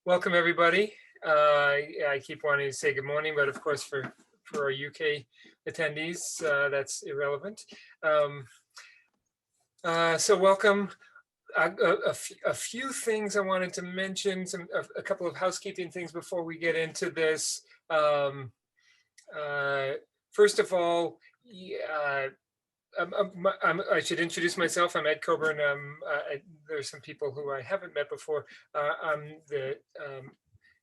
Welcome, everybody. I keep wanting to say good morning, but of course, for our UK attendees, that's irrelevant. So welcome. A few things I wanted to mention, a couple of housekeeping things before we get into this. First of all, I should introduce myself. I'm Ed Coburn. There's some people who I haven't met before. I'm the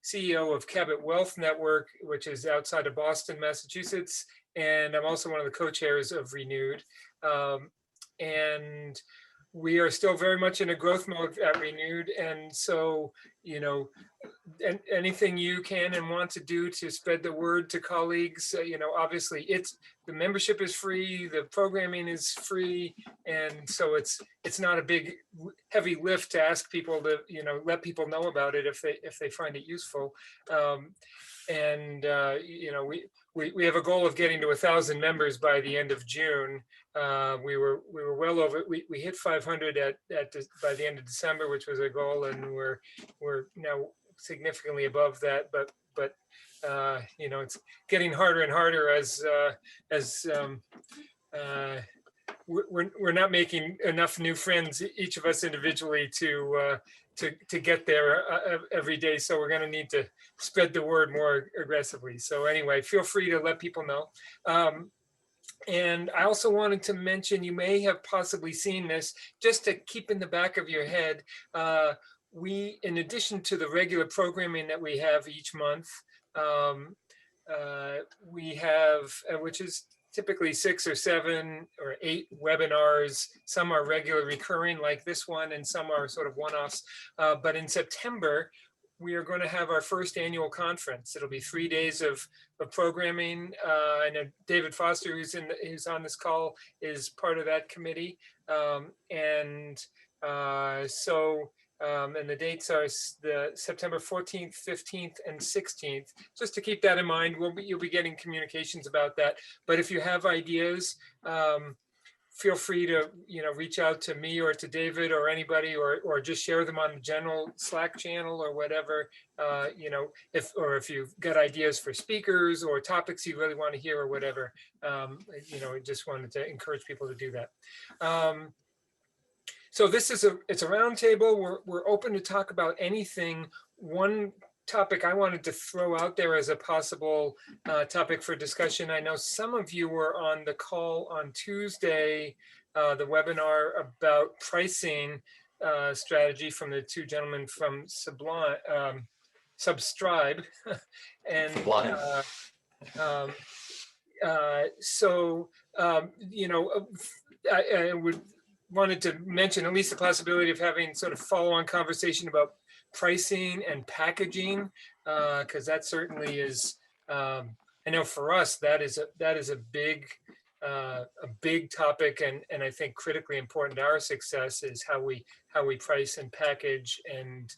CEO of Cabot Wealth Network, which is outside of Boston, Massachusetts. And I'm also one of the co-chairs of Renewed. And we are still very much in a growth mode at Renewed. And so, you know, anything you can and want to do to spread the word to colleagues, obviously the membership is free, the programming is free, and so it's not a big heavy lift to ask people to let people know about it if they find it useful. We have a goal of getting to 1,000 members by the end of June. We were well over. We hit 500 by the end of December, which was a goal, and we're now significantly above that. But it's getting harder and harder as we're not making enough new friends, each of us individually, to get there every day. So we're going to need to spread the word more aggressively. So anyway, feel free to let people know. And I also wanted to mention, you may have possibly seen this, just to keep in the back of your head, we, in addition to the regular programming that we have each month, we have, which is typically 6 or 7 or 8 webinars. Some are regular recurring like this one, and some are sort of one-offs. But in September, we are going to have our first annual conference. It'll be 3 days of programming. I know David Foster, who's on this call, is part of that committee. And the dates are the September 14th, 15th, and 16th. Just to keep that in mind, you'll be getting communications about that. But if you have ideas, feel free to reach out to me or to David or anybody, or just share them on the general Slack channel or whatever. If you've got ideas for speakers or topics you really want to hear or whatever, I just wanted to encourage people to do that. So this is it's a roundtable. We're open to talk about anything. One topic I wanted to throw out there as a possible topic for discussion. I know some of you were on the call on Tuesday, the webinar about pricing strategy from the two gentlemen from Subscribe, and I wanted to mention at least the possibility of having sort of follow-on conversation about pricing and packaging, because that certainly is, I know for us that is a big topic, and I think critically important to our success is how we price and package and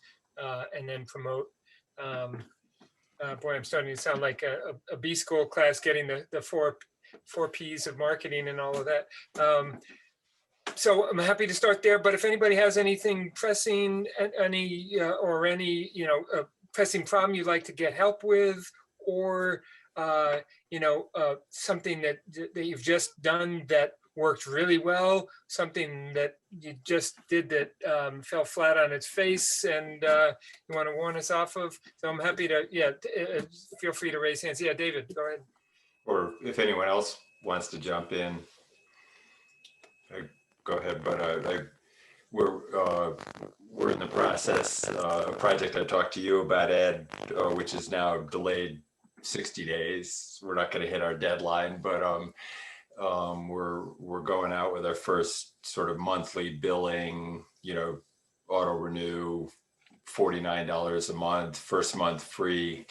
then promote. Boy, I'm starting to sound like a B school class, getting the four P's of marketing and all of that. So I'm happy to start there, but if anybody has anything pressing, any pressing problem you'd like to get help with, or something that you've just done that worked really well, something that you just did that fell flat on its face, and you want to warn us off of, so I'm happy to, feel free to raise hands. Yeah, David, go ahead. Or if anyone else wants to jump in, go ahead. But we're in the process, a project I talked to you about, Ed, which is now delayed 60 days. We're not going to hit our deadline, but we're going out with our first sort of monthly billing, auto renew, $49 a month, first month free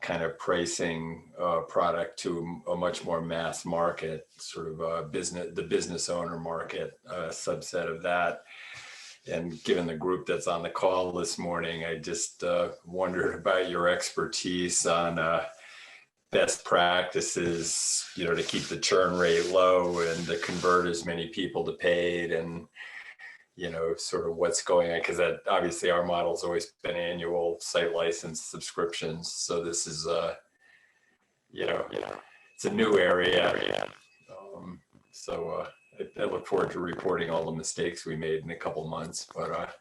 kind of pricing product to a much more mass market, sort of the business owner market, subset of that. And given the group that's on the call this morning, I just wondered about your expertise on best practices, to keep the churn rate low and to convert as many people to paid, and you know, sort of what's going on, because that obviously our model's always been annual site license subscriptions. So this is you know, it's a new area. So I look forward to reporting all the mistakes we made in a couple months. But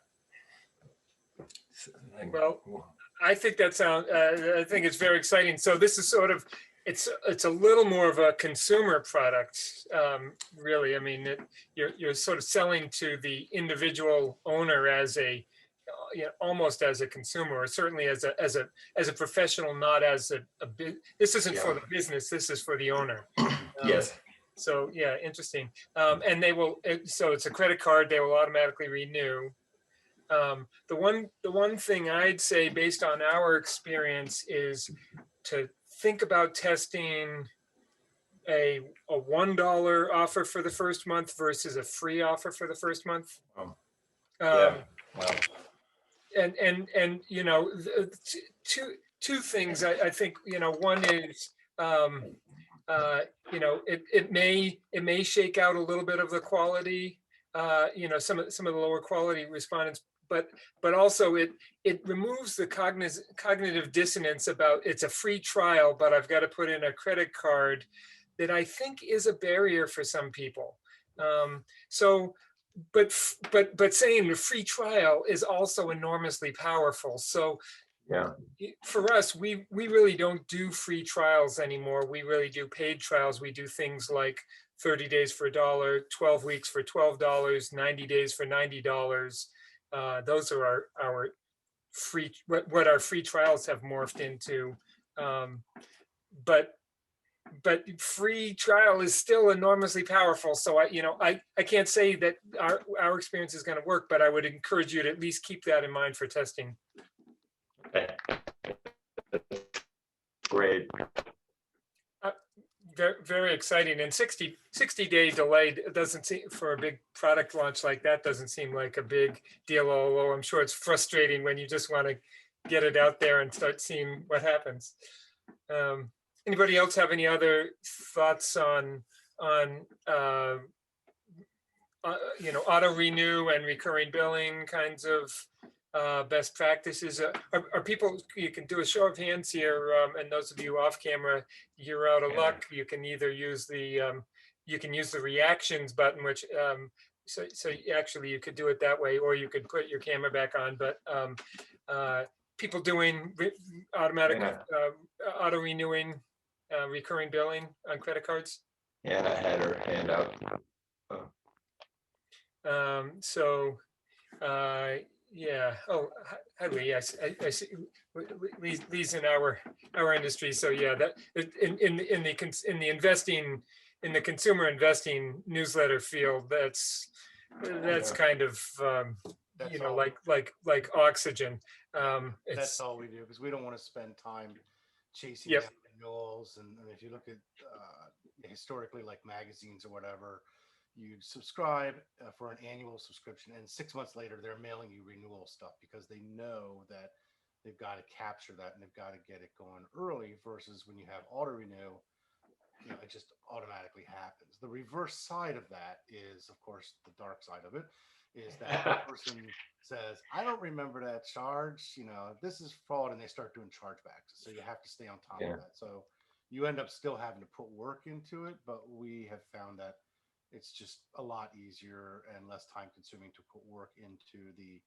Well, I think that sounds, I think it's very exciting. So this is sort of, it's a little more of a consumer product, really. I mean, you're sort of selling to the individual owner as a, you know, almost as a consumer, or certainly as a professional, not as this isn't for the business, this is for the owner. yes. So yeah, interesting. And they will, so it's a credit card, they will automatically renew. The one thing I'd say based on our experience is to think about testing a $1 offer for the first month versus a free offer for the first month. Yeah. Wow. And you know, two things I think, you know, one is, you know, it may shake out a little bit of the quality, you know, some of the lower quality respondents, but also it removes the cognitive dissonance about it's a free trial, but I've got to put in a credit card, that I think is a barrier for some people. So, but saying the free trial is also enormously powerful. So Yeah. for us, we really don't do free trials anymore. We really do paid trials. We do things like 30 days for $1, 12 weeks for $12, 90 days for $90. Those are our free, what our free trials have morphed into. But free trial is still enormously powerful. So I can't say that our experience is going to work, but I would encourage you to at least keep that in mind for testing. Okay. Great. Very, very exciting. And 60-day delay doesn't seem, for a big product launch like that, doesn't seem like a big deal, although I'm sure it's frustrating when you just want to get it out there and start seeing what happens. Anybody else have any other thoughts on you know, auto renew and recurring billing kinds of best practices? Are people, you can do a show of hands here, and those of you off camera, you're out of luck. You can either use the reactions button, which so actually you could do it that way, or you could put your camera back on. But people doing automatic auto renewing recurring billing on credit cards. Anna had her hand up. So yeah. Oh, hi Lee. I see Lee's in our industry. So yeah, that in the investing, in the consumer investing newsletter field, that's kind of you know, like oxygen. That's all we do, because we don't want to spend time chasing Yep. renewals. And if you look at historically, like magazines or whatever, you subscribe for an annual subscription, and 6 months later they're mailing you renewal stuff, because they know that they've got to capture that and they've got to get it going early, versus when you have auto renew, you know, it just automatically happens. The reverse side of that is, of course, the dark side of it is that the person says, I don't remember that charge, you know, this is fraud, and they start doing chargebacks. So you have to stay on top of that. So you end up still having to put work into it, but we have found that it's just a lot easier and less time consuming to put work into the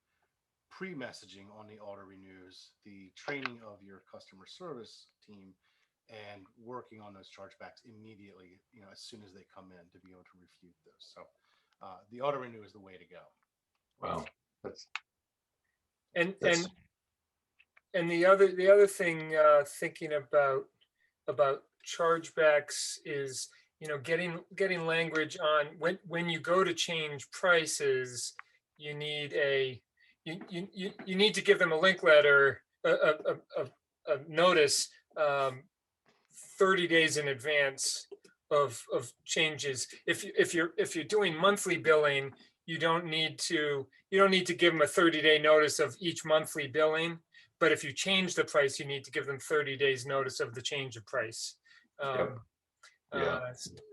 pre-messaging on the auto renews, the training of your customer service team, and working on those chargebacks immediately, you know, as soon as they come in, to be able to refute those. So the auto renew is the way to go. Wow. That's and the other thing, thinking about chargebacks is, you know, getting language on when you go to change prices, you need you need to give them a link letter, a notice, 30 days in advance of changes. If you're doing monthly billing, you don't need to give them a 30-day notice of each monthly billing. But if you change the price, you need to give them 30 days notice of the change of price.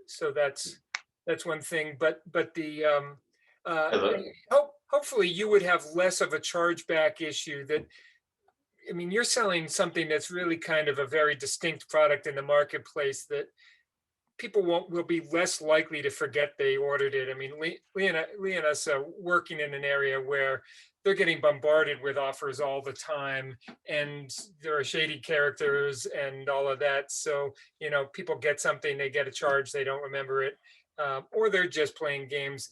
So that's one thing. But the hopefully you would have less of a chargeback issue that, I mean, you're selling something that's really kind of a very distinct product in the marketplace that people will be less likely to forget they ordered it. I mean, Lee and us are working in an area where they're getting bombarded with offers all the time, and there are shady characters and all of that. So, you know, people get something, they get a charge, they don't remember it, or they're just playing games.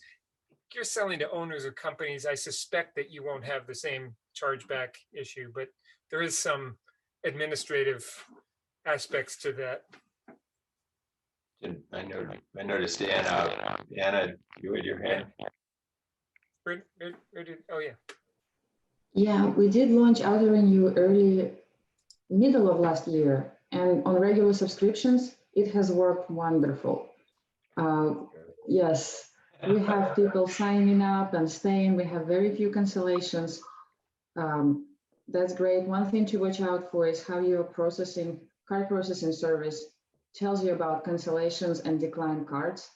You're selling to owners of companies. I suspect that you won't have the same chargeback issue, but there is some administrative aspects to that. And I noticed Anna, you had your hand. Oh yeah. Yeah, we did launch Auto Renew middle of last year, and on regular subscriptions, it has worked wonderful. Yes, we have people signing up and staying. We have very few cancellations. That's great. One thing to watch out for is how your card processing service tells you about cancellations and declined cards.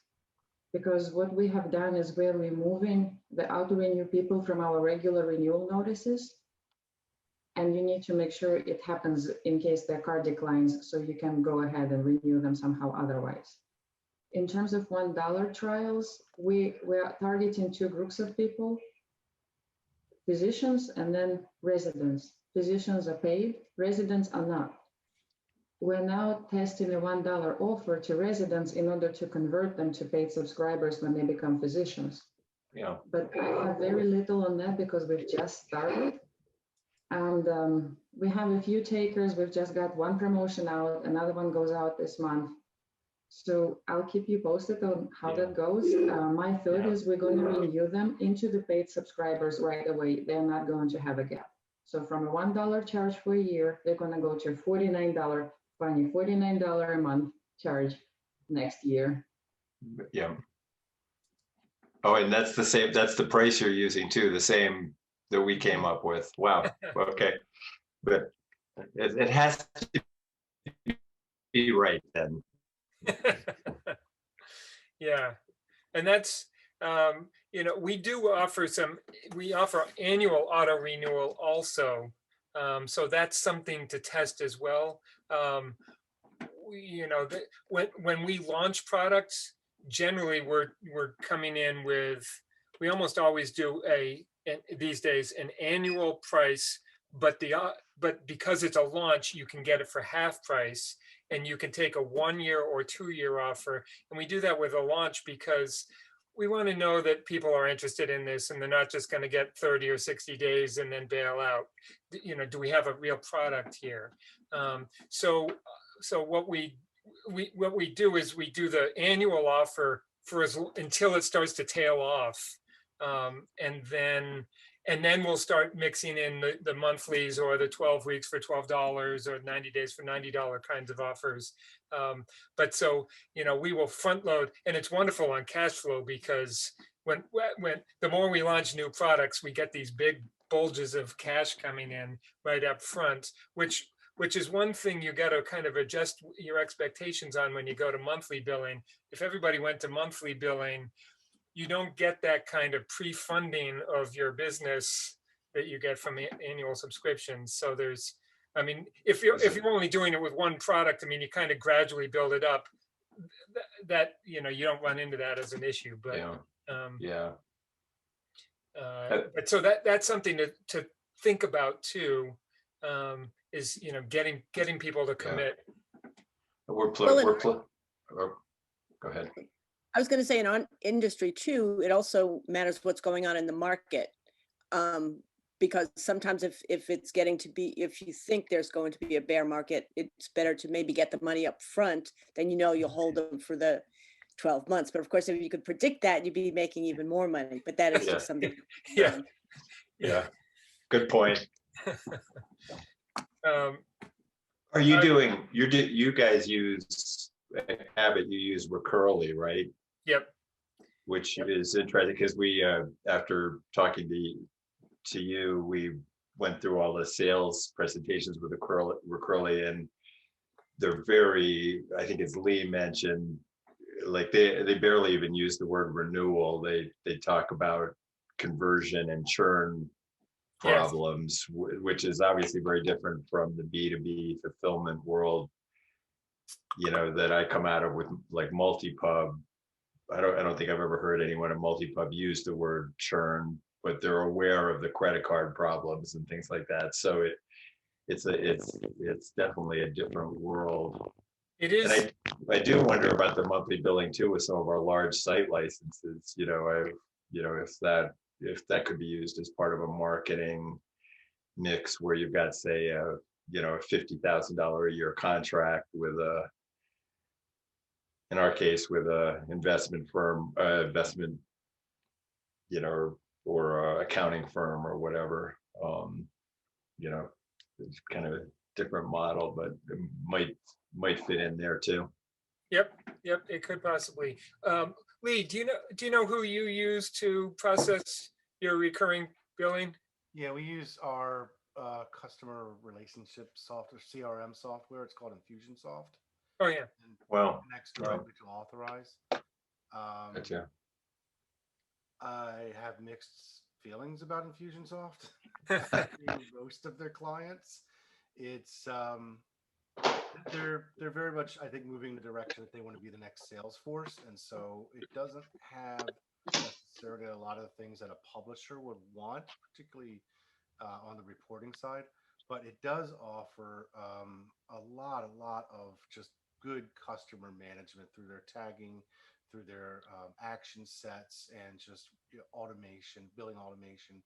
Because what we have done is we're removing the auto renew people from our regular renewal notices. And you need to make sure it happens in case their card declines, so you can go ahead and renew them somehow otherwise. In terms of $1 trials, we're targeting two groups of people: physicians and then residents. Physicians are paid, residents are not. We're now testing a $1 offer to residents in order to convert them to paid subscribers when they become physicians. Yeah. But I have very little on that because we've just started. And we have a few takers. We've just got one promotion out. Another one goes out this month. So I'll keep you posted on how that goes. My thought is we're going to renew them into the paid subscribers right away. They're not going to have a gap. So from a $1 charge for a year, they're going to go to $49, finding $49 a month charge next year. Yeah. Oh, and that's the same, that's the price you're using too, the same that we came up with. Wow. Okay. But it has to be right then. Yeah. And that's, you know, we offer annual auto renewal also. So that's something to test as well. You know, when we launch products, generally we're coming in with, we almost always do these days an annual price, but because it's a launch, you can get it for half price, and you can take a 1-year or 2-year offer. And we do that with a launch because we want to know that people are interested in this and they're not just going to get 30 or 60 days and then bail out. You know, do we have a real product here? So what we do is we do the annual offer for until it starts to tail off, and then we'll start mixing in the monthlies or the 12 weeks for $12 or 90 days for $90 kinds of offers. But so, you know, we will front load, and it's wonderful on cash flow because when the more we launch new products, we get these big bulges of cash coming in right up front, which is one thing you got to kind of adjust your expectations on when you go to monthly billing. If everybody went to monthly billing, you don't get that kind of pre-funding of your business that you get from annual subscriptions. So there's, I mean, if you're only doing it with one product, I mean, you kind of gradually build it up. That you know, you don't run into that as an issue. But yeah. But so that's something to think about too. Is, you know, getting people to commit. Go ahead. I was going to say, in on industry too, it also matters what's going on in the market, because sometimes if it's getting to be, if you think there's going to be a bear market, it's better to maybe get the money up front. Then you know you'll hold them for the 12 months. But of course, if you could predict that, you'd be making even more money. But that is just something. Yeah. Good point. Are you doing? You guys use Abbott? You use Recurly, right? Yep. Which is interesting because we, after talking to you, we went through all the sales presentations with Recurly, and they're very, I think as Lee mentioned, like they barely even use the word renewal. They talk about conversion and churn Yes. problems, which is obviously very different from the B2B fulfillment world, you know, that I come out of with like multi-pub. I don't think I've ever heard anyone at multi-pub use the word churn, but they're aware of the credit card problems and things like that. So it's definitely a different world. It And is. I do wonder about the monthly billing too with some of our large site licenses. You know, if that could be used as part of a marketing mix where you've got, say, a $50,000 a year contract with in our case, with a investment firm, or accounting firm or whatever. You know, it's kind of a different model, but it might fit in there too. Yep. It could possibly. Lee, do you know who you use to process your recurring billing? Yeah, we use our customer relationship software, CRM software. It's called Infusionsoft. Oh yeah. And Well, connects directly to Authorize. gotcha. I have mixed feelings about Infusionsoft. Most of their clients, it's they're very much, I think, moving in the direction that they want to be the next Salesforce, and so it doesn't have necessarily a lot of the things that a publisher would want, particularly on the reporting side, but it does offer a lot of just good customer management through their tagging, through their action sets, and just automation, billing automation.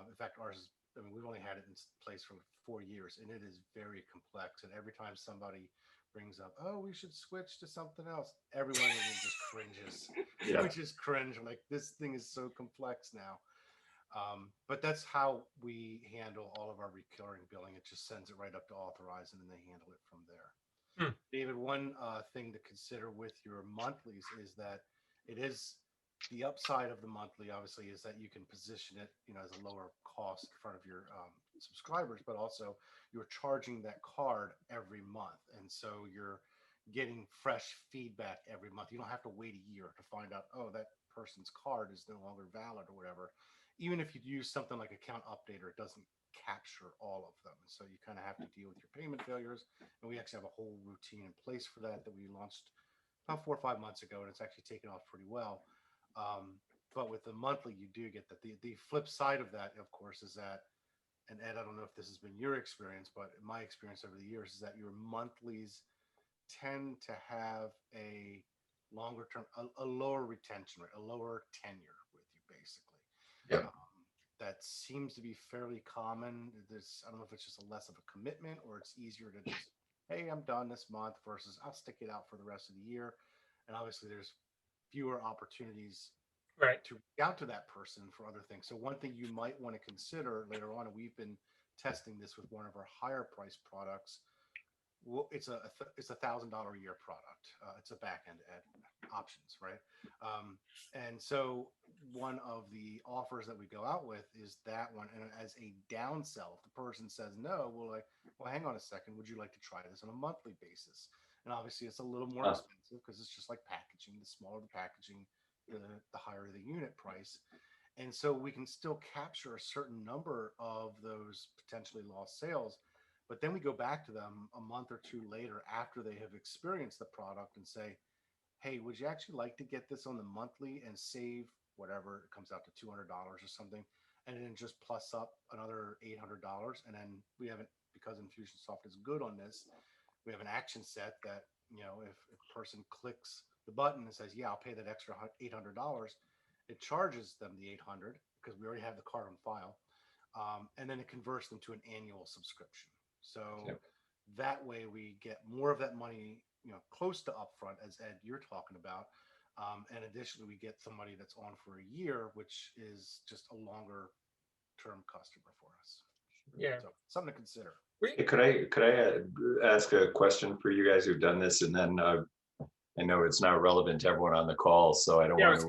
In fact, ours is, I mean, we've only had it in place for 4 years, and it is very complex. And every time somebody brings up, oh, we should switch to something else, everyone just cringes. Yeah. We just cringe, like, this thing is so complex now. But that's how we handle all of our recurring billing. It just sends it right up to Authorize, and then they handle it from there. David, one thing to consider with your monthlies is that it is the upside of the monthly, obviously, is that you can position it, as a lower cost in front of your subscribers, but also you're charging that card every month. And so you're getting fresh feedback every month. You don't have to wait a year to find out, oh, that person's card is no longer valid or whatever. Even if you use something like Account Updater, it doesn't capture all of them. So you kind of have to deal with your payment failures. And we actually have a whole routine in place for that we launched about 4 or 5 months ago, and it's actually taken off pretty well. But with the monthly, you do get that. The flip side of that, of course, is that, and Ed, I don't know if this has been your experience, but my experience over the years is that your monthlies tend to have a longer term, a lower retention rate, a lower tenure with you, basically. Yeah. That seems to be fairly common. I don't know if it's just a less of a commitment, or it's easier to just, hey, I'm done this month, versus I'll stick it out for the rest of the year. And obviously there's fewer opportunities to reach out to that person for other things. So one thing you might want to consider later on, and we've been testing this with one of our higher price products. Well, it's a $1,000 a year product. It's a back end options, right? And so one of the offers that we go out with is that one. And as a downsell, if the person says no, we're like, well, hang on a second. Would you like to try this on a monthly basis? And obviously it's a little more expensive because it's just like packaging. The smaller the packaging, the higher the unit price. And so we can still capture a certain number of those potentially lost sales. But then we go back to them a month or two later after they have experienced the product and say, hey, would you actually like to get this on the monthly and save whatever it comes out to $200 or something, and then just plus up another $800? And then we haven't, because Infusionsoft is good on this, we have an action set that, if a person clicks the button and says, yeah, I'll pay that extra $800, it charges them the $800 because we already have the card on file. And then it converts them to an annual subscription. So that way we get more of that money, close to upfront, as Ed, you're talking about. And additionally, we get somebody that's on for a year, which is just a longer term customer for us. Yeah. So something to consider. Could I ask a question for you guys who've done this, and then I know it's not relevant to everyone on the call, so I don't want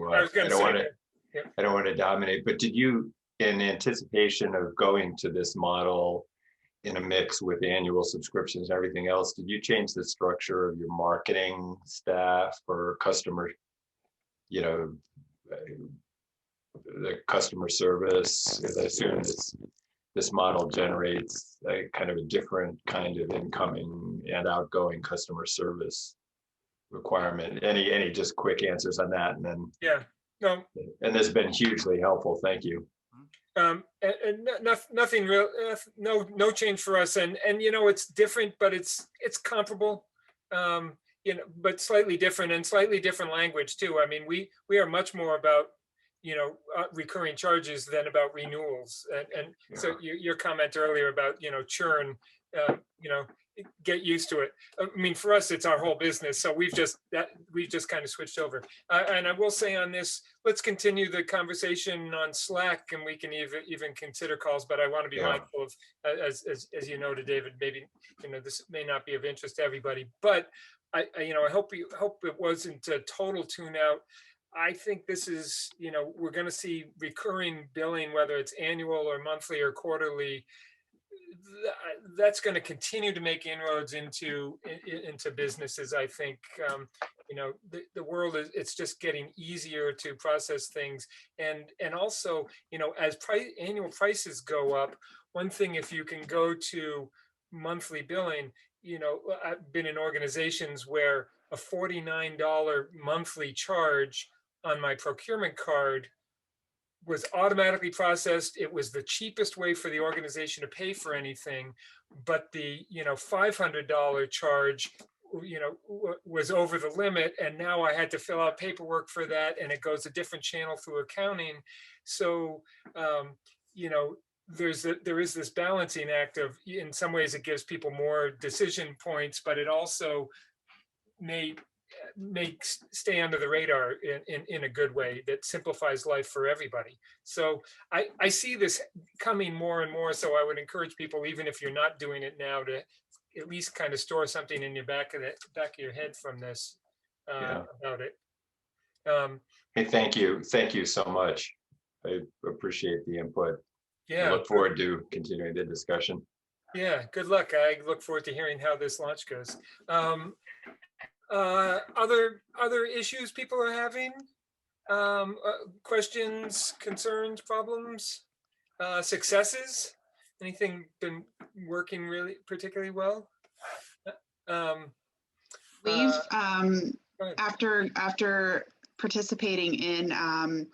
to dominate. But did you, in anticipation of going to this model in a mix with annual subscriptions and everything else, did you change the structure of your marketing staff or customer, the customer service, as I assume this model generates a kind of a different kind of incoming and outgoing customer service requirement. Any just quick answers on that, and then Yeah, no, and this has been hugely helpful. Thank you. nothing real, no change for us. And it's different, but it's comparable. But slightly different, and slightly different language too. I mean, we are much more about recurring charges than about renewals. And so your comment earlier about churn, get used to it. I mean, for us, it's our whole business. So we've just kind of switched over. And I will say on this, let's continue the conversation on Slack, and we can even consider calls. But I want to be mindful of, as you know, to David, maybe this may not be of interest to everybody, but I hope it wasn't a total tune out. I think this is, we're going to see recurring billing, whether it's annual or monthly or quarterly. That's going to continue to make inroads into businesses. I think, the world it's just getting easier to process things. And also, as annual prices go up, one thing, if you can go to monthly billing, I've been in organizations where a $49 monthly charge on my procurement card was automatically processed. It was the cheapest way for the organization to pay for anything, but the $500 charge was over the limit, and now I had to fill out paperwork for that, and it goes a different channel through accounting. So there is this balancing act of, in some ways it gives people more decision points, but it also may stay under the radar in a good way that simplifies life for everybody. So I see this coming more and more. So I would encourage people, even if you're not doing it now, to at least kind of store something in your back of your head from this about it. Hey, thank you so much. I appreciate the input. Yeah, I look forward to continuing the discussion. Yeah, good luck. I look forward to hearing how this launch goes. Other issues people are having? Questions, concerns, problems, successes? Anything been working really particularly well? We've go ahead. after participating in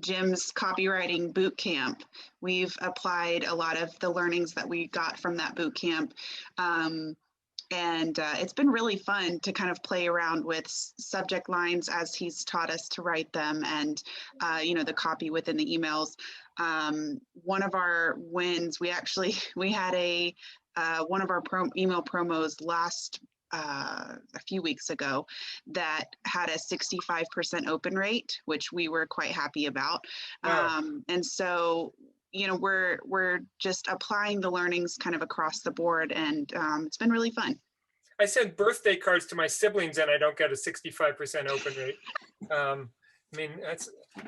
Jim's copywriting boot camp, we've applied a lot of the learnings that we got from that boot camp. And it's been really fun to kind of play around with subject lines as he's taught us to write them, and the copy within the emails. One of our wins, we had one of our email promos last a few weeks ago that had a 65% open rate, which we were quite happy about. Wow. And so we're just applying the learnings kind of across the board, and it's been really fun. I send birthday cards to my siblings and I don't get a 65% open rate. I mean,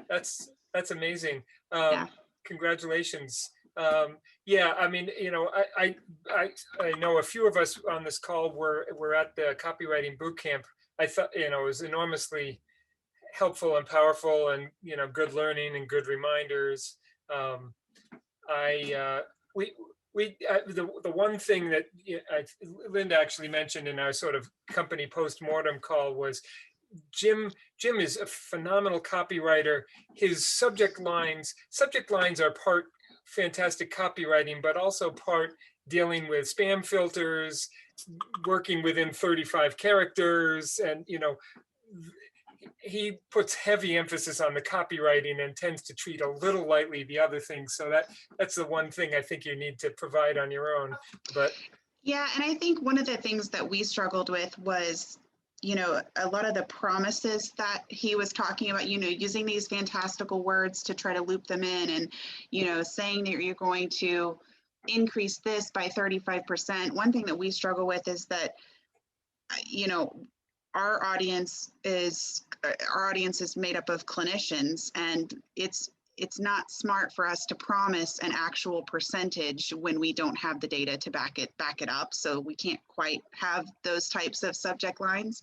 that's amazing. Yeah. Congratulations. Yeah, I mean, I know a few of us on this call were at the copywriting boot camp. I thought, it was enormously helpful and powerful, and, good learning and good reminders. The one thing that Linda actually mentioned in our sort of company post-mortem call was Jim is a phenomenal copywriter. His subject lines are part fantastic copywriting, but also part dealing with spam filters, working within 35 characters, and he puts heavy emphasis on the copywriting and tends to treat a little lightly the other things. So that's the one thing I think you need to provide on your own. But yeah, and I think one of the things that we struggled with was, a lot of the promises that he was talking about, using these fantastical words to try to loop them in, and, saying that you're going to increase this by 35%. One thing that we struggle with is that, our audience is made up of clinicians, and it's not smart for us to promise an actual percentage when we don't have the data to back it up. So we can't quite have those types of subject lines.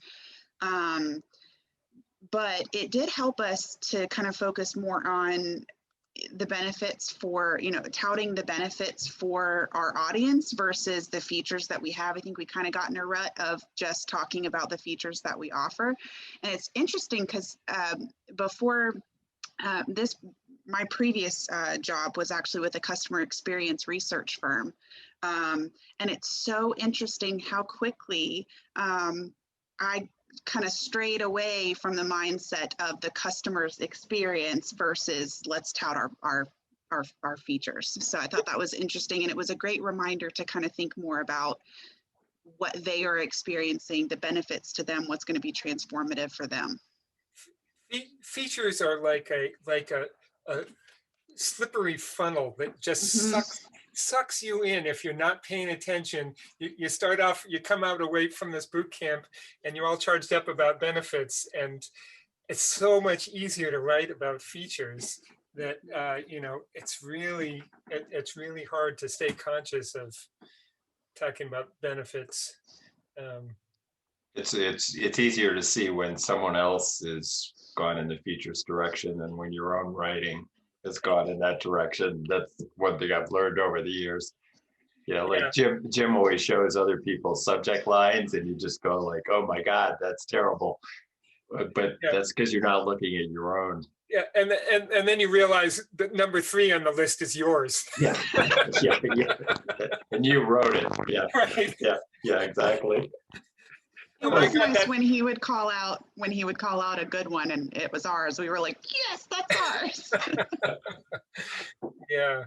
but it did help us to kind of focus more on the benefits for, touting the benefits for our audience versus the features that we have. I think we kind of got in a rut of just talking about the features that we offer. And it's interesting because before this, my previous job was actually with a customer experience research firm. And it's so interesting how quickly I kind of strayed away from the mindset of the customer's experience versus let's tout our features. So I thought that was interesting, and it was a great reminder to kind of think more about what they are experiencing, the benefits to them, what's going to be transformative for them. Features are like a slippery funnel that just sucks you in if you're not paying attention. You start off, you come out away from this boot camp and you're all charged up about benefits, and it's so much easier to write about features that it's really hard to stay conscious of talking about benefits. It's easier to see when someone else has gone in the features direction than when your own writing has gone in that direction. That's one thing I've learned over the years. Jim always shows other people's subject lines and you just go like, oh my God, that's terrible. But that's because you're not looking at your own. Yeah, and then you realize that number 3 on the list is yours. Yeah. And you wrote it. Yeah. Right. Yeah, exactly. It was nice when he would call out a good one and it was ours. We were like, yes, that's ours. Yeah.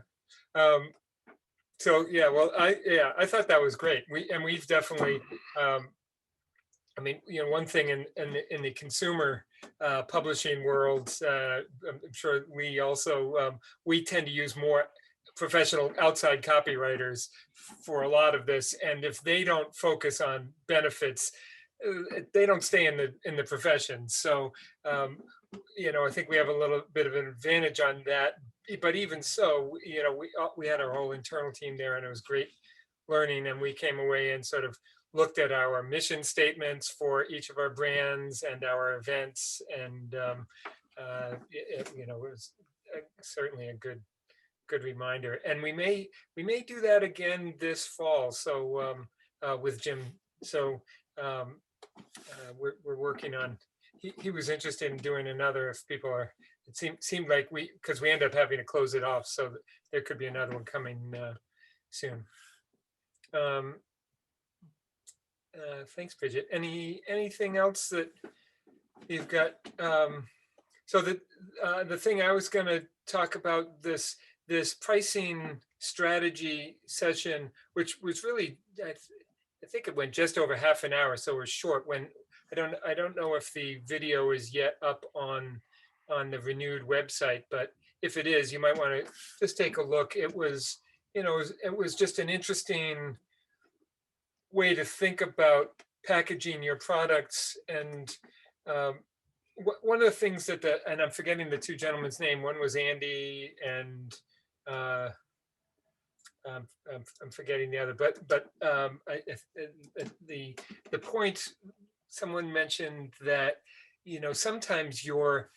So yeah, well, I thought that was great. We've definitely, one thing in the consumer publishing world, I'm sure we also we tend to use more professional outside copywriters for a lot of this, and if they don't focus on benefits, they don't stay in the profession. So I think we have a little bit of an advantage on that. But even so, we had our whole internal team there, and it was great learning. And we came away and sort of looked at our mission statements for each of our brands and our events, and it was certainly a good reminder. And we may do that again this fall. So with Jim, so we're working on. He was interested in doing another. If people are, it seemed like because we end up having to close it off, so there could be another one coming soon. Thanks, Bridget. Anything else that you've got? So the thing I was going to talk about, this pricing strategy session, which was really, I think it went just over half an hour, so we're short. When I don't know if the video is yet up on the renewed website, but if it is, you might want to just take a look. It was just an interesting way to think about packaging your products. And one of the things that and I'm forgetting the 2 gentlemen's name. One was Andy, and I'm forgetting the other. But the point, someone mentioned that sometimes you're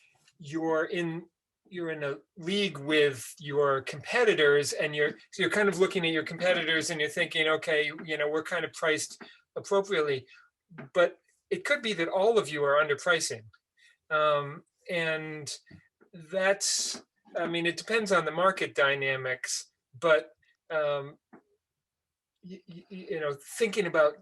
in a league with your competitors, and you're kind of looking at your competitors and you're thinking, okay, we're kind of priced appropriately, but it could be that all of you are underpricing, and that's, it depends on the market dynamics, but thinking about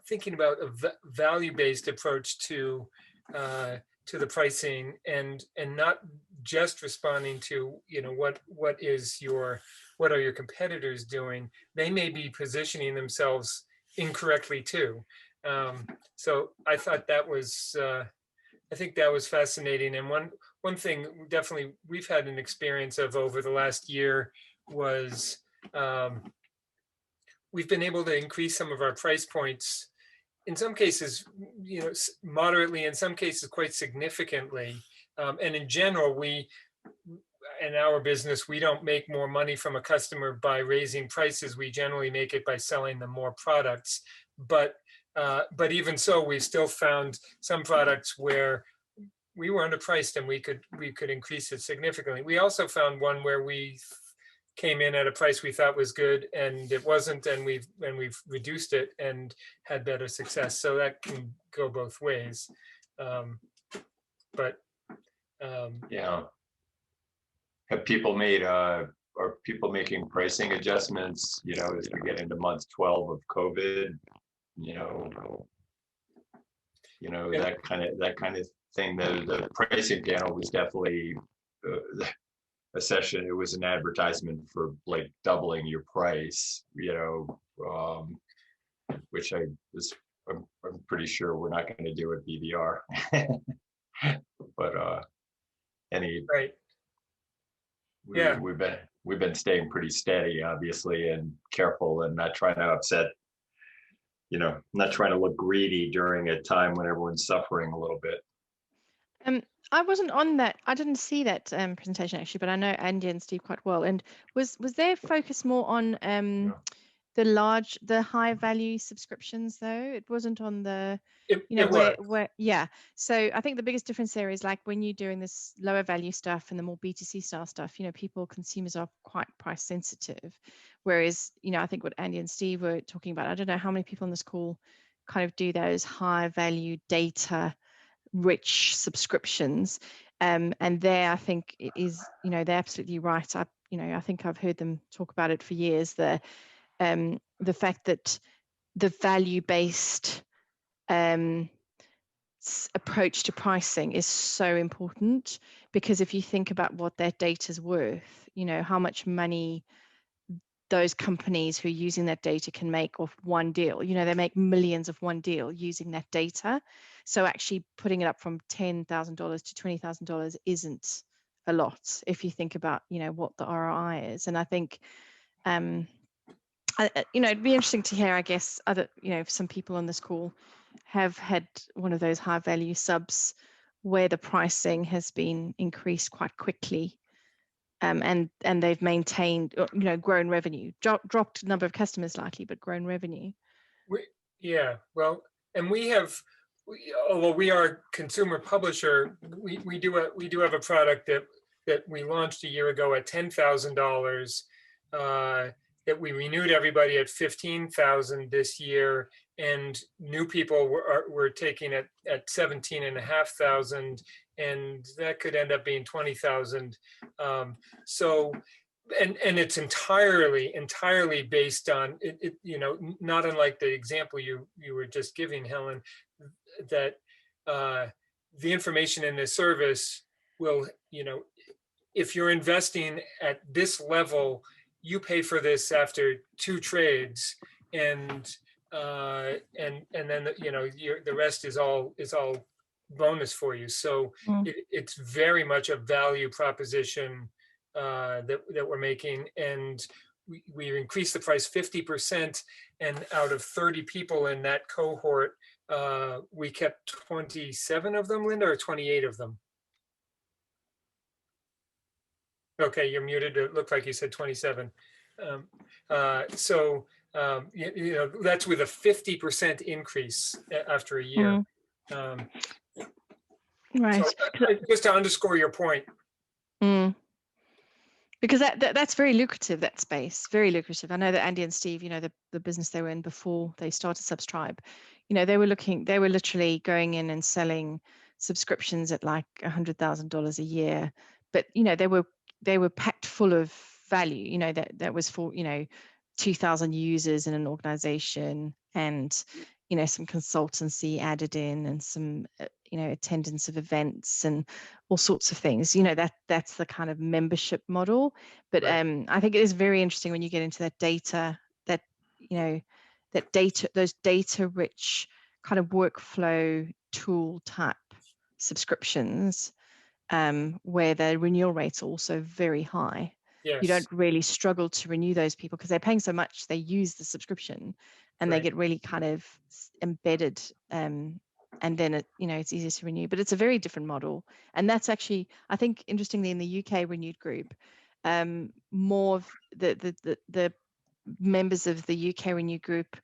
a value-based approach to the pricing, and not just responding to what are your competitors doing. They may be positioning themselves incorrectly too. So I thought that was I think that was fascinating. And one thing definitely we've had an experience of over the last year was we've been able to increase some of our price points, in some cases, moderately, in some cases quite significantly. And in general, in our business, we don't make more money from a customer by raising prices. We generally make it by selling them more products. But even so, we still found some products where we were underpriced and we could increase it significantly. We also found one where we came in at a price we thought was good and it wasn't, and we've reduced it and had better success. So that can go both ways. Yeah. Have people made are people making pricing adjustments, you know, as we get into month 12 of COVID, you know, Yeah. that kind of thing. The pricing panel was definitely a session. It was an advertisement for like doubling your price, you know, which I'm pretty sure we're not going to do at BVR. But Right. Yeah. we've been staying pretty steady, obviously, and careful, and not trying to upset, you know, not trying to look greedy during a time when everyone's suffering a little bit. I wasn't on that. I didn't see that presentation actually, but I know Andy and Steve quite well. And was their focus more on the high value subscriptions though? It wasn't on the, you know, where yeah. So I think the biggest difference there is like when you're doing this lower value stuff and the more B2C style stuff, you know, consumers are quite price sensitive. Whereas, you know, I think what Andy and Steve were talking about, I don't know how many people on this call kind of do those high value data rich subscriptions, and there I think it is, you know, they're absolutely right. I think I've heard them talk about it for years, the fact that the value-based approach to pricing is so important, because if you think about what that data's worth, you know, how much money those companies who are using that data can make off one deal. You know, they make millions of one deal using that data. So actually putting it up from $10,000 to $20,000 isn't a lot if you think about, you know, what the ROI is. And I think, you know, it'd be interesting to hear, I guess, other, you know, some people on this call have had one of those high value subs where the pricing has been increased quite quickly. And they've maintained, you know, grown revenue, dropped number of customers slightly, but grown revenue. Yeah, well, and although we are a consumer publisher, we do have a product that we launched a year ago at $10,000, that we renewed everybody at $15,000 this year, and new people were taking it at $17,500, and that could end up being $20,000. So, and it's entirely based on it, you know, not unlike the example you were just giving, Helen, that the information in this service will, you know, if you're investing at this level, you pay for this after 2 trades, and then you know, the rest is all bonus for you. So it's very much a value proposition that we're making, and we increased the price 50%, and out of 30 people in that cohort, we kept 27 of them, Linda, or 28 of them? Okay, you're muted. It looked like you said 27. So you know, that's with a 50% increase after a year. Right. So, just to underscore your point. Because that's very lucrative, that space, very lucrative. I know that Andy and Steve, you know, the business they were in before they started Subscribe, you know, they were literally going in and selling subscriptions at like $100,000 a year, but you know, they were packed full of value. You know, that was for, you know, 2,000 users in an organization, and you know, some consultancy added in, and some you know, attendance of events and all sorts of things. You know, that's the kind of membership model. But right. I think it is very interesting when you get into that data, that you know, that data, those data rich kind of workflow tool type subscriptions, where the renewal rates are also very high. Yes. You don't really struggle to renew those people because they're paying so much, they use the subscription, and right. They get really kind of embedded, and then it, you know, it's easier to renew. But it's a very different model, and that's actually, I think, interestingly, in the UK renewed group, more of the members of the UK Renew group,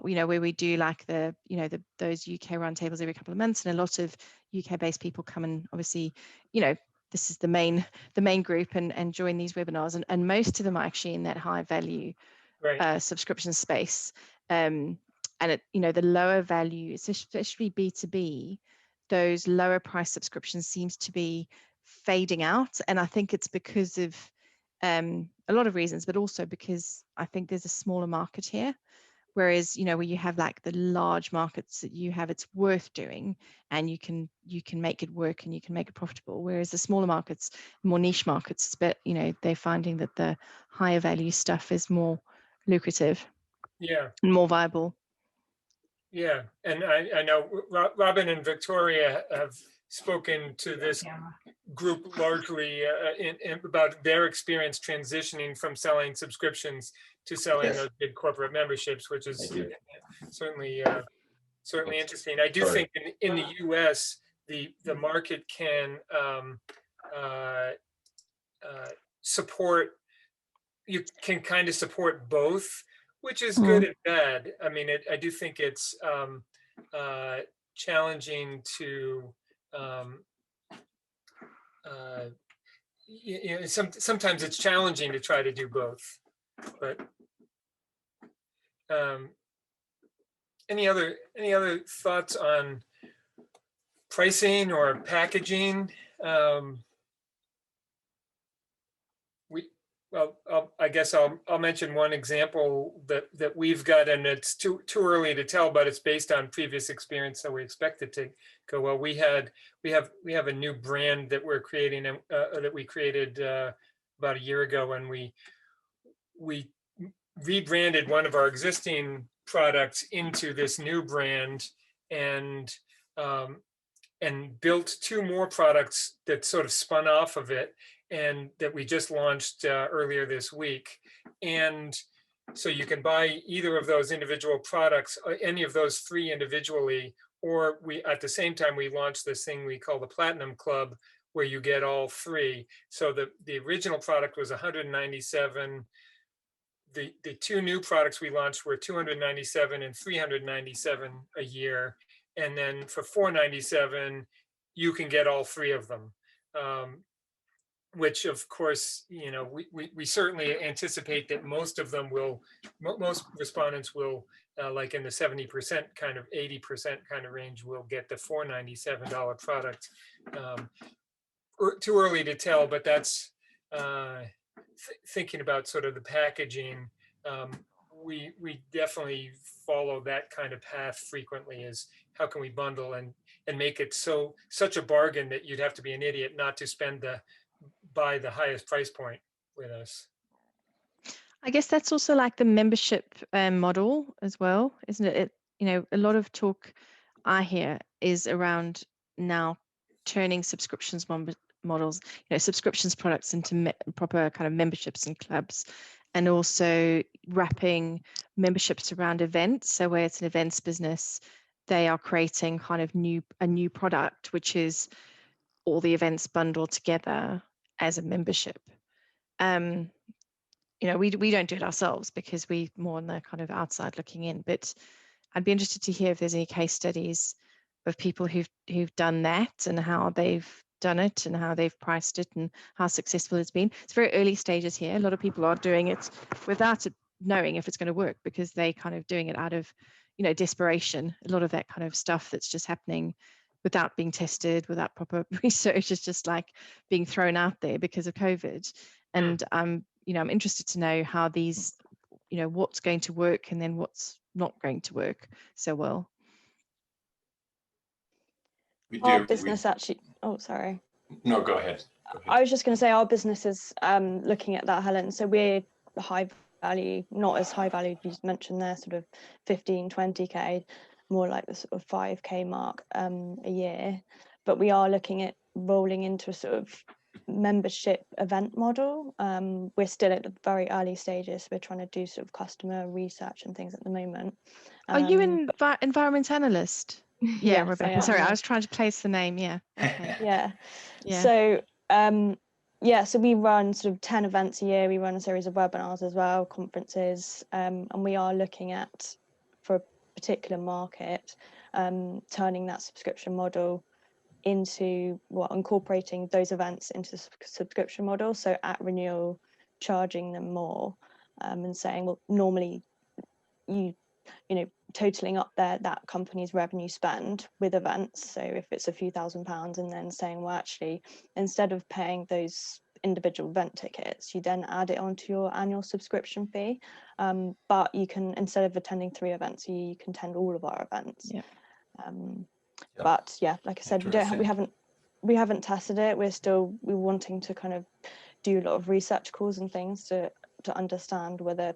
you know, where we do like the, you know, those UK roundtables every couple of months, and a lot of UK based people come and obviously, you know, this is the main group and join these webinars, and most of them are actually in that high value Right. subscription space. And it, you know, the lower value, especially B2B, those lower price subscriptions seems to be fading out. And I think it's because of a lot of reasons, but also because I think there's a smaller market here. Whereas, you know, where you have like the large markets that you have, it's worth doing, and you can make it work and you can make it profitable. Whereas the smaller markets, more niche markets, but you know, they're finding that the higher value stuff is more lucrative Yeah. and more viable. Yeah. And I know Robin and Victoria have spoken to this group largely about their experience transitioning from selling subscriptions to selling Yes. those big corporate memberships, which is Thank you. certainly interesting. I do Sorry. think in the US, the market can support, you can kind of support both, which is good and bad. I mean, I do think it's challenging to you know, sometimes it's challenging to try to do both. But any other thoughts on pricing or packaging? I guess I'll mention one example that we've got, and it's too early to tell, but it's based on previous experience, so we expect it to go well. We have a new brand that we're creating, that we created about a year ago, and we rebranded one of our existing products into this new brand, and built two more products that sort of spun off of it, and that we just launched earlier this week. And so you can buy either of those individual products, any of those three individually, or at the same time we launched this thing we call the Platinum Club, where you get all three. So the original product was 197. The two new products we launched were 297 and 397 a year. And then for 497, you can get all three of them. Which of course, you know, we certainly anticipate that most respondents will, like in the 70% kind of 80% kind of range, will get the $497 product. Too early to tell, but that's thinking about sort of the packaging. We definitely follow that kind of path frequently, is how can we bundle and make it such a bargain that you'd have to be an idiot not to buy the highest price point with us. I guess that's also like the membership model as well, isn't it? You know, a lot of talk I hear is around now turning subscriptions models, you know, subscriptions products into proper kind of memberships and clubs, and also wrapping memberships around events. So where it's an events business, they are creating kind of a new product, which is all the events bundled together as a membership. You know, we don't do it ourselves because we're more on the kind of outside looking in, but I'd be interested to hear if there's any case studies of people who've done that and how they've done it and how they've priced it and how successful it's been. It's very early stages here. A lot of people are doing it without it knowing if it's going to work, because they kind of doing it out of, you know, desperation. A lot of that kind of stuff that's just happening without being tested, without proper research, is just like being thrown out there because of COVID. And you know, I'm interested to know how these, you know, what's going to work and then what's not going to work so well. Our business actually, oh, sorry. No, go ahead. I was just going to say our business is looking at that, Helen. So we're high value, not as high value you mentioned there, sort of 15, 20K, more like the sort of 5K mark a year. But we are looking at rolling into a sort of membership event model. We're still at the very early stages. We're trying to do sort of customer research and things at the moment. Are you an environment analyst? Yeah, yes, Rebecca. I am, Sorry, yeah. I was trying to place the name. Yeah. Okay. Yeah. Yeah. So Yeah, so we run sort of 10 events a year. We run a series of webinars as well, conferences, and we are looking at, for a particular market, turning that subscription model into, well, incorporating those events into the subscription model. So at renewal, charging them more, and saying, well, normally you know, totaling up that company's revenue spend with events. So if it's a few £1,000s, and then saying, well, actually, instead of paying those individual event tickets, you then add it onto your annual subscription fee. But you can, instead of attending 3 events, you can attend all of our events. Yeah. Yep. But yeah, like I said, we haven't tested it. We're wanting to kind of do a lot of research calls and things to understand whether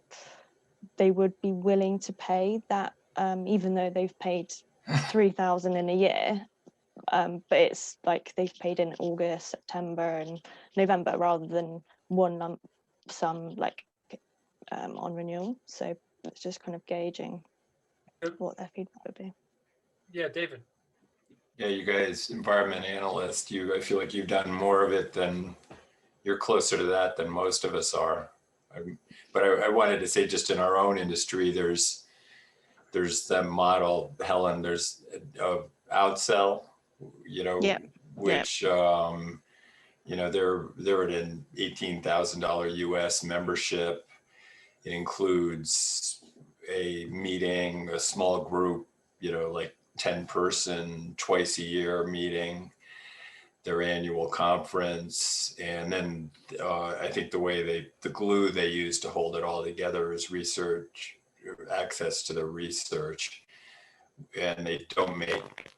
they would be willing to pay that, even though they've paid 3,000 in a year. But it's like they've paid in August, September, and November rather than one lump sum, like on renewal. So it's just kind of gauging what their feedback would be. Yeah, David. Yeah, you guys, environment analyst, I feel like you've done more of it than, you're closer to that than most of us are. But I wanted to say, just in our own industry, there's that model, Helen, there's outsell, Yeah. which, they're at an $18,000 US membership. It includes a meeting, a small group, like 10-person, twice a year meeting, their annual conference. And then I think the glue they use to hold it all together is research, access to the research. And they don't make,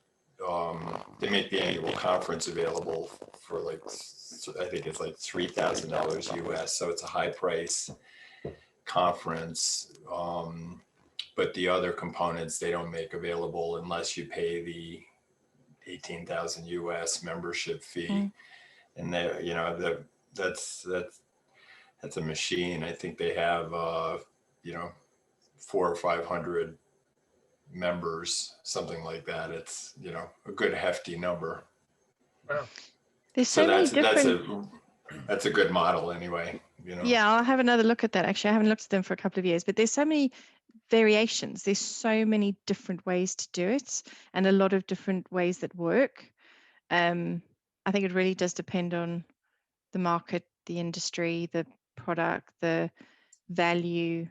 they make the annual conference available for like, I think it's like $3,000 US. So it's a high price conference. But the other components they don't make available unless you pay the 18,000 US membership fee. And that's a machine. I think they have 400 or 500 members, something like that. It's a good hefty number. Wow. There's so many different. That's a good model anyway. Yeah, I'll have another look at that. Actually, I haven't looked at them for a couple of years, but there's so many variations. There's so many different ways to do it, and a lot of different ways that work. I think it really does depend on the market, the industry, the product, the value.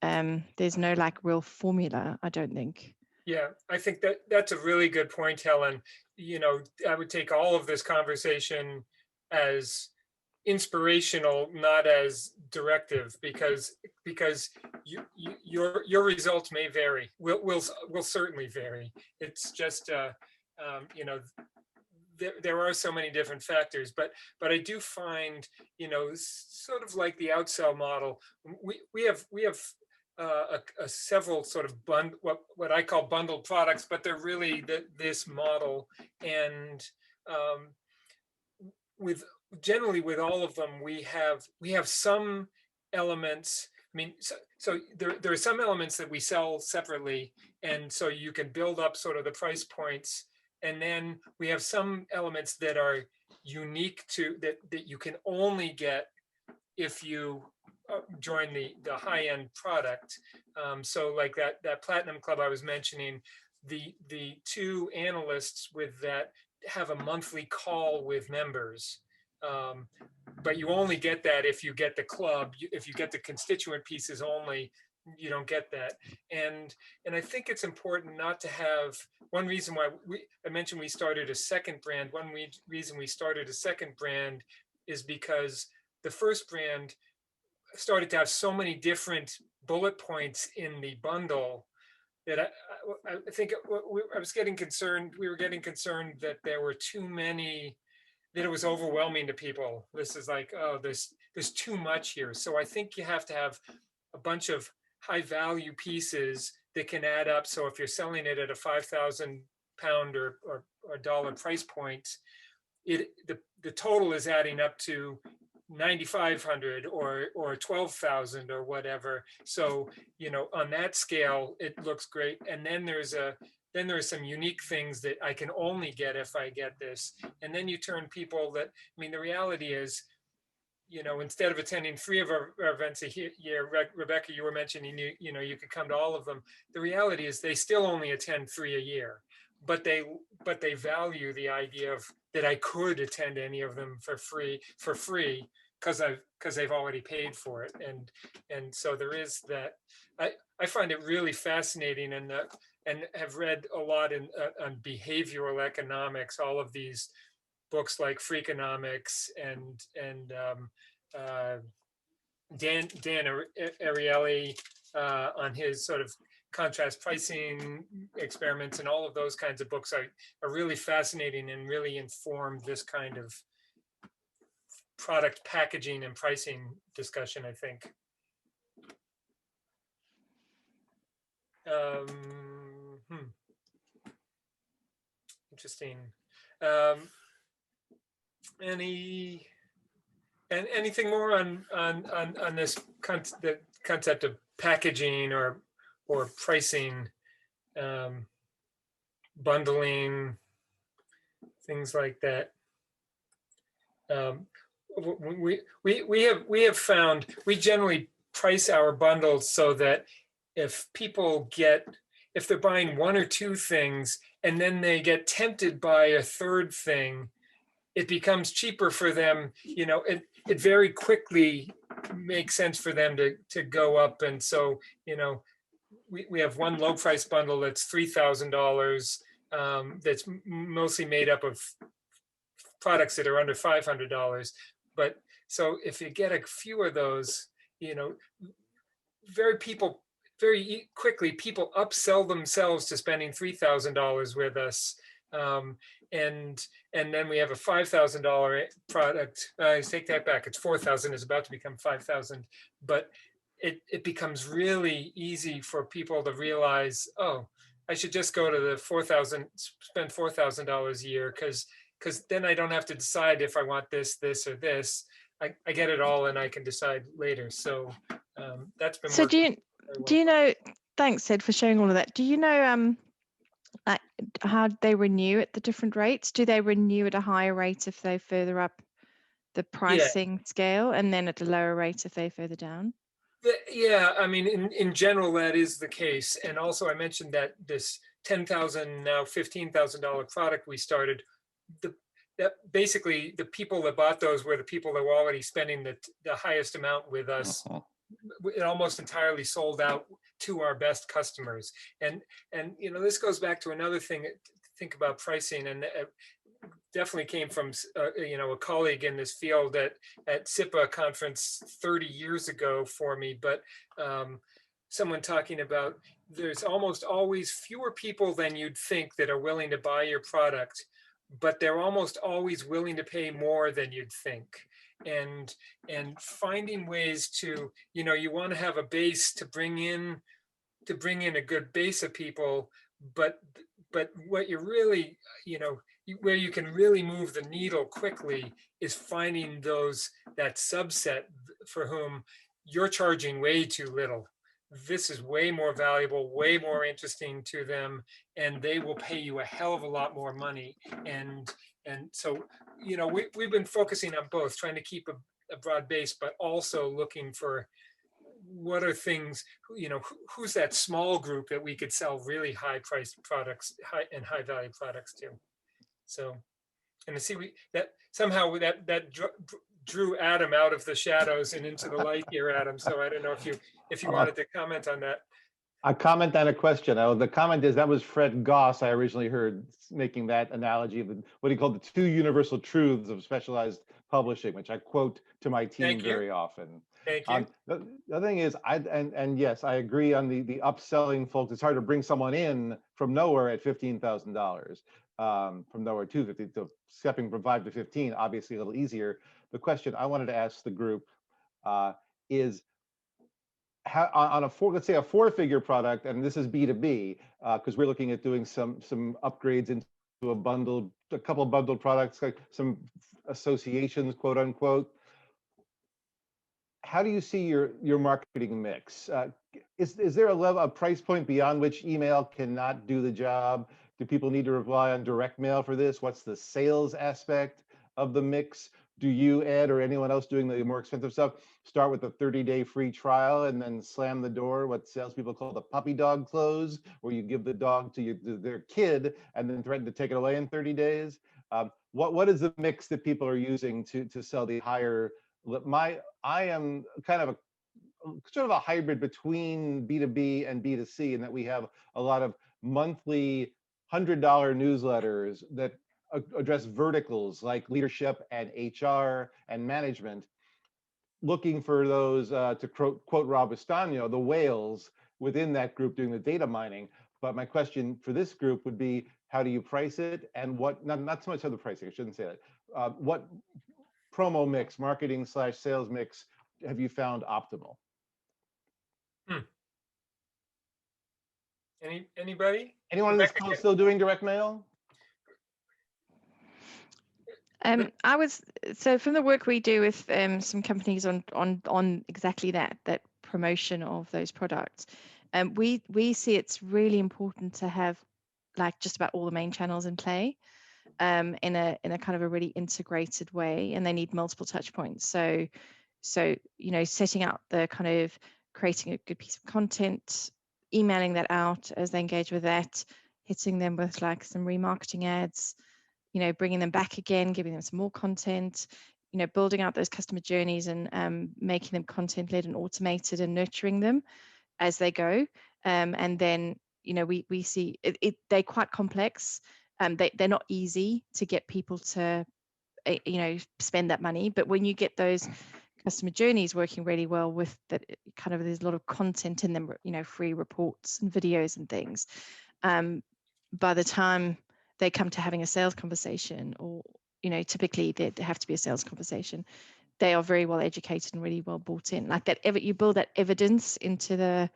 There's no like real formula, I don't think. Yeah, I think that's a really good point, Helen. I would take all of this conversation as inspirational, not as directive, because your results may vary. Will certainly vary. It's just there are so many different factors, but I do find sort of like the outsell model. We have several sort of what I call bundled products, but they're really this model. And generally with all of them, we have some elements. I mean, so there are some elements that we sell separately, and so you can build up sort of the price points. And then we have some elements that are unique to that you can only get if you join the high-end product. So like that Platinum Club I was mentioning, the 2 analysts with that have a monthly call with members. But you only get that if you get the club. If you get the constituent pieces only, you don't get that. And I think it's important not to have, one reason why I mentioned we started a second brand. One reason we started a second brand is because the first brand started to have so many different bullet points in the bundle that I think I was getting concerned. We were getting concerned that there were too many, that it was overwhelming to people. This is like, oh, there's too much here. So I think you have to have a bunch of high value pieces that can add up. So if you're selling it at a £5,000 or dollar price point, the total is adding up to 9,500 or 12,000 or whatever. So on that scale, it looks great. And then there's some unique things that I can only get if I get this. And then you turn people that, I mean, the reality is instead of attending 3 of our events a year, Rebecca, you were mentioning, you could come to all of them. The reality is they still only attend 3 a year, but they value the idea of that I could attend any of them for free because they've already paid for it. And so there is that. I find it really fascinating, and have read a lot on behavioral economics, all of these books like Freakonomics and Dan Ariely on his sort of contrast pricing experiments, and all of those kinds of books are really fascinating and really inform this kind of product packaging and pricing discussion, I think. Interesting. Anything more on this the concept of packaging or pricing, bundling, things like that? We have found we generally price our bundles so that if they're buying 1 or 2 things and then they get tempted by a 3rd thing, it becomes cheaper for them. It very quickly makes sense for them to go up. And so, we have one low price bundle that's $3,000, that's mostly made up of products that are under $500. But so if you get a few of those, very quickly people upsell themselves to spending $3,000 with us. And then we have a $5,000 product. I take that back. It's 4,000. It's about to become 5,000. But it becomes really easy for people to realize, oh, I should just go to the 4,000, spend $4,000 a year, because then I don't have to decide if I want this, or this. I get it all, and I can decide later. So that's been. So do you know? Thanks, Sid, for sharing all of that. Do you know how they renew at the different rates? Do they renew at a higher rate if they further up the pricing scale, and then at a lower rate if they further down? Yeah, I mean, in general, that is the case. And also, I mentioned that this $10,000, now $15,000 product we started, that basically the people that bought those were the people that were already spending the highest amount with us. It almost entirely sold out to our best customers. And this goes back to another thing to think about pricing, and definitely came from a colleague in this field at SIPA conference 30 years ago for me. But someone talking about there's almost always fewer people than you'd think that are willing to buy your product, but they're almost always willing to pay more than you'd think. And finding ways to, you want to have a base to bring in a good base of people, but what you're really, where you can really move the needle quickly is finding that subset for whom you're charging way too little. This is way more valuable, way more interesting to them, and they will pay you a hell of a lot more money. And so, we've been focusing on both, trying to keep a broad base, but also looking for what are things, who's that small group that we could sell really high priced products, high value products to. So, and to see that somehow that drew Adam out of the shadows and into the light here, Adam. So I don't know if you wanted to comment on that. A comment and a question. The comment is that was Fred Goss. I originally heard making that analogy of what he called the 2 universal truths of specialized publishing, which I quote to my team very often. Thank you. The other thing is, and yes, I agree on the upselling folks. It's hard to bring someone in from nowhere at $15,000, from nowhere to 50. So stepping from 5 to 15, obviously a little easier. The question I wanted to ask the group is, how, on let's say a 4-figure product, and this is B2B, because we're looking at doing some upgrades into a couple of bundled products, like some associations, quote unquote. How do you see your marketing mix? Is there a price point beyond which email cannot do the job? Do people need to rely on direct mail for this? What's the sales aspect of the mix do you, Ed, or anyone else doing the more expensive stuff, start with a 30-day free trial and then slam the door, what salespeople call the puppy dog close, where you give the dog to their kid and then threaten to take it away in 30 days? What is the mix that people are using to sell the higher? I am kind of a sort of a hybrid between B2B and B2C, in that we have a lot of monthly $100 newsletters that address verticals like leadership and HR and management, looking for those, to quote Rob Estagno, the whales within that group doing the data mining. But my question for this group would be, how do you price it? And what, not so much of the pricing, I shouldn't say that. What promo mix, marketing / sales mix have you found optimal? Anybody? Anyone in this Rebecca, call still doing direct mail? I was, so from the work we do with some companies on exactly that promotion of those products, we see it's really important to have like just about all the main channels in play, in a kind of a really integrated way, and they need multiple touch points. So you know, setting out the kind of creating a good piece of content, emailing that out as they engage with that, hitting them with like some remarketing ads, you know, bringing them back again, giving them some more content, you know, building out those customer journeys and making them content led and automated and nurturing them as they go. And then, you know, we see they're quite complex. They're not easy to get people to, you know, spend that money. But when you get those customer journeys working really well with that, kind of there's a lot of content in them, you know, free reports and videos and things. By the time they come to having a sales conversation, or, you know, typically they have to be a sales conversation, they are very well educated and really well bought in. Like that, you build that evidence into the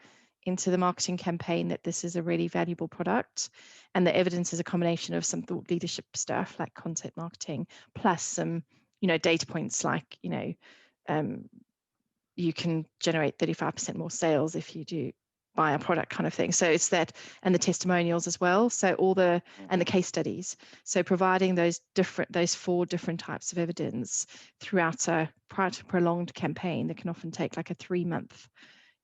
marketing campaign that this is a really valuable product, and the evidence is a combination of some thought leadership stuff like content marketing plus some, you know, data points like, you know, you can generate 35% more sales if you do buy a product kind of thing. So it's that, and the testimonials as well. So all the, and the case studies. So providing those 4 different types of evidence throughout a prolonged campaign that can often take like a 3-month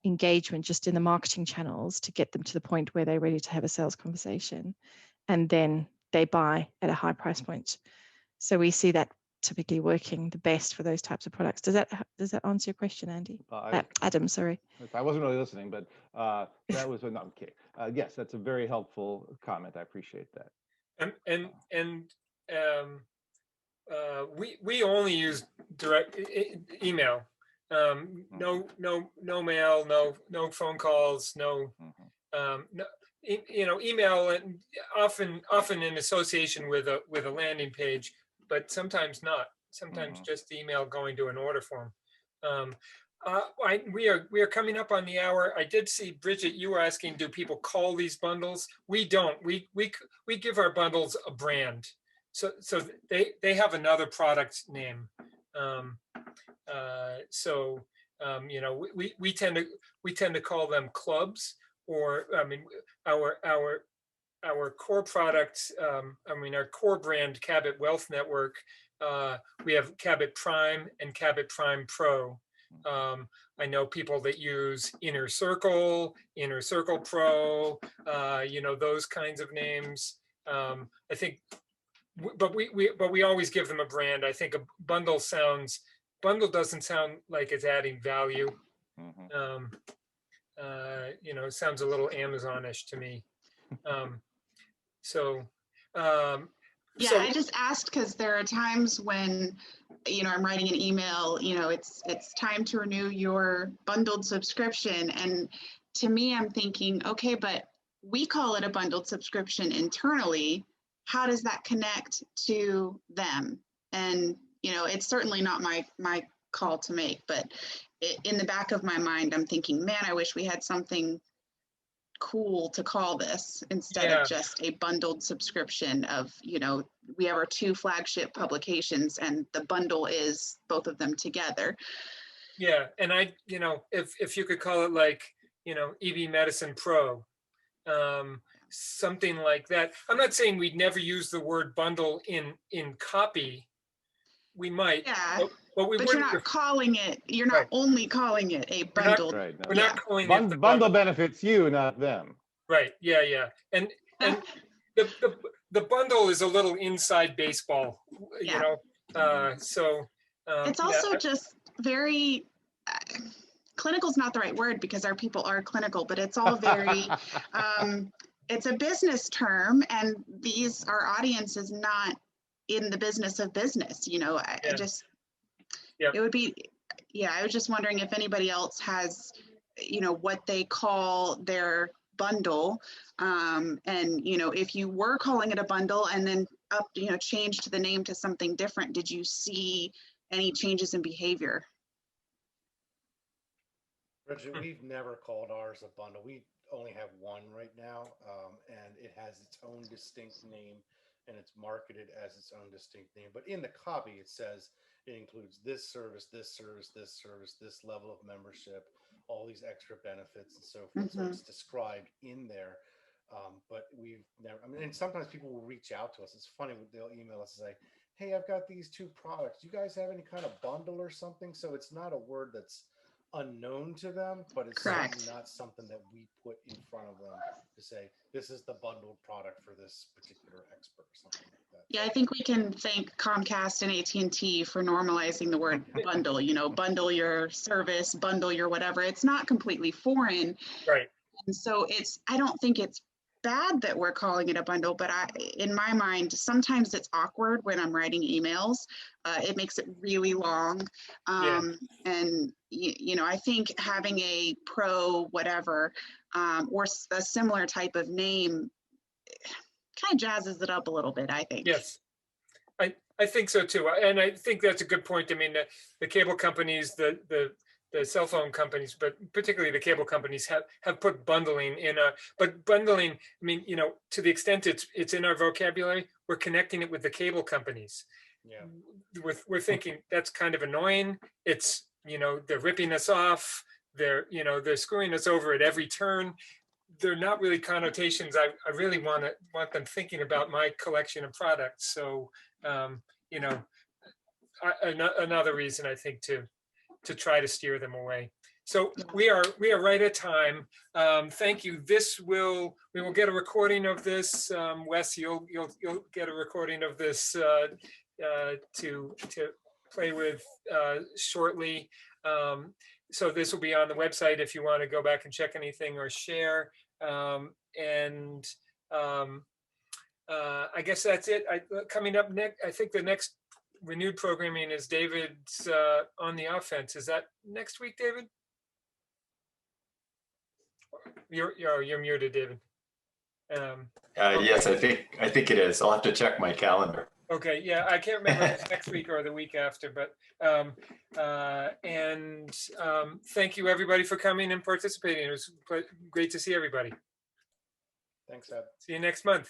engagement just in the marketing channels to get them to the point where they're ready to have a sales conversation, and then they buy at a high price point. So we see that typically working the best for those types of products. Does that answer your question, Andy? Adam, sorry. I wasn't really listening, but that was no, okay. Yes, that's a very helpful comment. I appreciate that. We only use direct email. No mail, no phone calls, no, you know, email, and often in association with a landing page, but sometimes not. Sometimes just email going to an order form. We are coming up on the hour. I did see, Bridget, you were asking, do people call these bundles? We don't. We give our bundles a brand. So they have another product name. You know, we tend to call them clubs, or I mean, our core products. Our core brand, Cabot Wealth Network. We have Cabot Prime and Cabot Prime Pro. I know people that use Inner Circle Pro, you know, those kinds of names. I think, but we always give them a brand. I think a bundle doesn't sound like it's adding value. You know, it sounds a little Amazonish to me. Yeah, I just asked because there are times when, you know, I'm writing an email, you know, it's time to renew your bundled subscription. And to me, I'm thinking, okay, but we call it a bundled subscription internally. How does that connect to them? And, you know, it's certainly not my call to make, but in the back of my mind, I'm thinking, man, I wish we had something cool to call this instead of just a bundled subscription of, you know, we have our 2 flagship publications and the bundle is both of them together. Yeah, and you know, if you could call it like, you know, EB Medicine Pro, something like that. I'm not saying we'd never use the word bundle in copy, we might, Yeah, but we but you're wouldn't. not calling it, you're not Right. only calling it a We're not- bundled. Right. We're No. not Yeah. calling it Bundle, the bundle bundle. benefits you, not them. Right. Yeah. Yeah. And the bundle is a little inside baseball, you Yeah. know. So It's yeah, also just very, clinical is not the right word because our people are clinical, but it's all very, it's a business term, and our audience is not in the business of business, you know. I Yeah. just, Yep. it would be, yeah, I was just wondering if anybody else has, you know, what they call their bundle. And, you know, if you were calling it a bundle and then changed the name to something different, did you see any changes in behavior? Bridget, we've never called ours a bundle. We only have one right now, and it has its own distinct name, and it's marketed as its own distinct name. But in the copy, it says it includes this service, this service, this service, this level of membership, all these extra benefits, and so forth. So it's described in there. But we've never, I mean, and sometimes people will reach out to us. It's funny, they'll email us and say, hey, I've got these two products. Do you guys have any kind of bundle or something? So it's not a word that's unknown to them, but it's Correct. certainly not something that we put in front of them to say, this is the bundled product for this particular expert or something like that. Yeah, I think we can thank Comcast and AT&T for normalizing the word bundle, you know, bundle your service, bundle your whatever. It's not completely foreign. right. And so I don't think it's bad that we're calling it a bundle, but in my mind, sometimes it's awkward when I'm writing emails. It makes it really long. And, you know, I think having a pro whatever or a similar type of name kind of jazzes it up a little bit, I think. Yes. I think so too. And I think that's a good point. I mean, the cable companies, the cell phone companies, but particularly the cable companies have put bundling in but bundling, I mean, you know, to the extent it's in our vocabulary, we're connecting it with the cable companies. Yeah. We're thinking that's kind of annoying. It's, you know, they're ripping us off. They're screwing us over at every turn. They're not really connotations I really want them thinking about my collection of products. So, you know, another reason I think to try to steer them away. So we are right at time. Thank you. We will get a recording of this. Wes, you'll get a recording of this to play with shortly. So this will be on the website if you want to go back and check anything or share. I guess that's it. Coming up next, I think the next renewed programming is David's on the offense. Is that next week, David? You're muted, David. Yes, I think it is. I'll have to check my calendar. Okay, yeah, I can't remember if it's next week or the week after, but thank you everybody for coming and participating. It was great to see everybody. Thanks, Ed. See you next month.